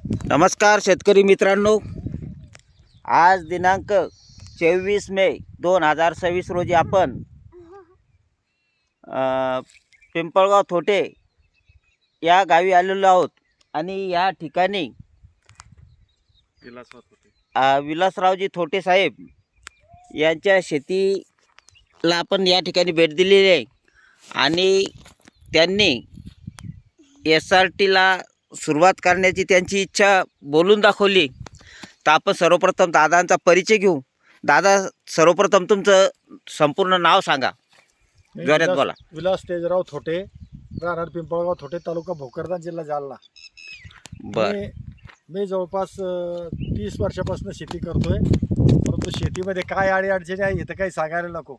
नमस्कार शेतकरी मित्रांनो, आज दिनांक 24 मे 2026 रोजी आपण पिंपळगाव थोटे या गावी आलेलो आहोत आणि या ठिकाणी विलासरावजी थोटे साहेब यांच्या शेतीला आपण या ठिकाणी भेट दिलेली आहे आणि त्यांनी SRTला सुरुवात करण्याची त्यांची इच्छा बोलून दाखवली. तर आपण सर्वप्रथम दादांचा परिचय घेऊ. दादा, सर्वप्रथम तुमचं संपूर्ण नाव सांगा, जोरात बोला. विलास तेजराव थोटे, राहणार पिंपळगाव थोटे, तालुका भोकरदन, जिल्हा जालना. बरं. मी जवळपास 30 वर्षापासून शेती करतोय, परंतु शेतीमध्ये काय अडचणी आहे हे तर काही सांगायला नको.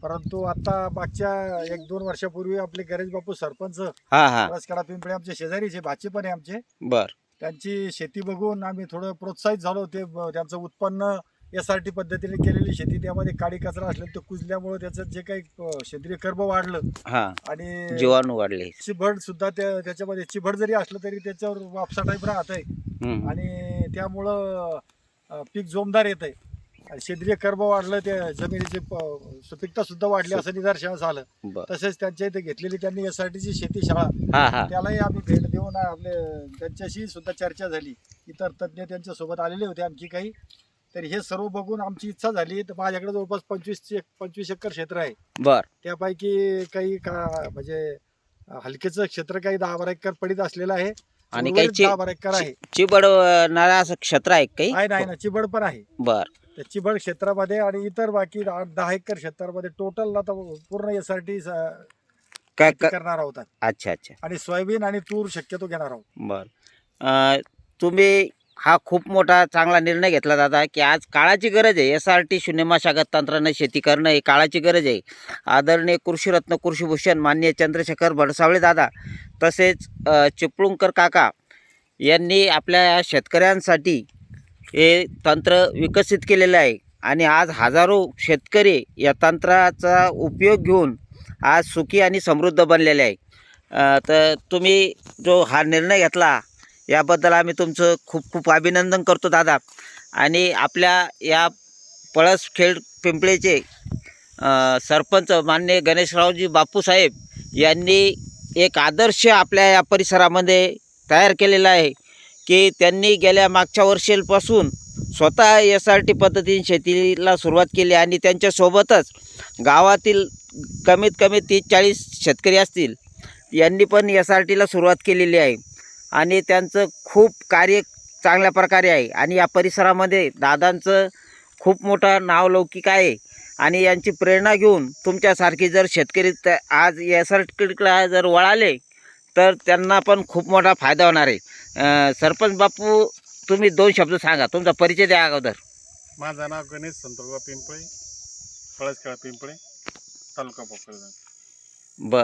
परंतु आता मागच्या 1-2 वर्षापूर्वी आपले गणेश बापू सरपंच रसकडा पिंपळे आमचे शेजारीचे भाचे पण आहे आमचे. बर. त्यांची शेती बघून आम्ही थोडं प्रोत्साहित झालो. ते त्यांचं उत्पन्न SRT पद्धतीने केलेली शेती, त्यामध्ये काडी कचरा असलेला तो कुजल्यामुळे त्याचं जे काही सेंद्रिय कर्ब वाढलं आणि जीवाणू वाढले, चिबड सुद्धा त्याच्यामध्ये चिबड जरी असलं तरी त्याच्यावर वापसा टाईप राहत आहे आणि त्यामुळं पीक जोमदार येत आहे. सेंद्रिय कर्ब वाढलं, त्या जमिनीची सुपीकता सुद्धा वाढली असं निदर्शनास आलं. तसेच त्यांच्या इथे घेतलेली त्यांनी SRTची शेती शाळा, त्यालाही आम्ही भेट देऊन आपले त्यांच्याशी सुद्धा चर्चा झाली. इतर तज्ज्ञ त्यांच्या सोबत आलेले होते आणखी काही. तर हे सर्व बघून आमची इच्छा झाली. तर माझ्याकडे जवळपास 25 एकर क्षेत्र आहे. बर. त्यापैकी काही म्हणजे हलकेचं क्षेत्र काही 10-12 एकर पडीत असलेलं आहे आणि काही 10-12 एकर आहे. चिबड नाळा असं क्षेत्र आहे काही? नाही ना, चिबड पण आहे. बर. त्या चिबड क्षेत्रामध्ये आणि इतर बाकी 8-10 एकर क्षेत्रामध्ये टोटल आता पूर्ण SRT काय करणार आहोत. अच्छा अच्छा. आणि सोयाबीन आणि तूर शक्यतो घेणार आहोत. बर. तुम्ही हा खूप मोठा चांगला निर्णय घेतला दादा, की आज काळाची गरज आहे. SRT शून्यमाशागत तंत्राने शेती करणं ही काळाची गरज आहे. आदरणीय कृषीरत्न कृषीभूषण माननीय चंद्रशेखर भडसावळे दादा तसेच चिपळूणकर काका यांनी आपल्या शेतकऱ्यांसाठी हे तंत्र विकसित केलेलं आहे आणि आज हजारो शेतकरी या तंत्राचा उपयोग घेऊन आज सुखी आणि समृद्ध बनलेले आहे. तर तुम्ही जो हा निर्णय घेतला याबद्दल आम्ही तुमचं खूप खूप अभिनंदन करतो दादा. आणि आपल्या या पळसखेड पिंपळेचे सरपंच माननीय गणेशरावजी बापूसाहेब यांनी एक आदर्श आपल्या या परिसरामध्ये तयार केलेला आहे, की त्यांनी गेल्या मागच्या वर्षीपासून स्वतः SRT पद्धतीने शेतीला सुरुवात केली आणि त्यांच्यासोबतच गावातील कमीत कमी 30-40 शेतकरी असतील यांनी पण SRTला सुरुवात केलेली आहे आणि त्यांचं खूप कार्य चांगल्या प्रकारे आहे. आणि या परिसरामध्ये दादांचं खूप मोठा नावलौकिक आहे आणि यांची प्रेरणा घेऊन तुमच्यासारखी जर शेतकरी आज SRTला जर वळाले तर त्यांना पण खूप मोठा फायदा होणार आहे. सरपंच बापू, तुम्ही 2 शब्द सांगा, तुमचा परिचय द्या अगोदर. माझं नाव गणेश संतोषराव पिंपळे, पळसखेड पिंपळे, तालुका भोकरदन. बर.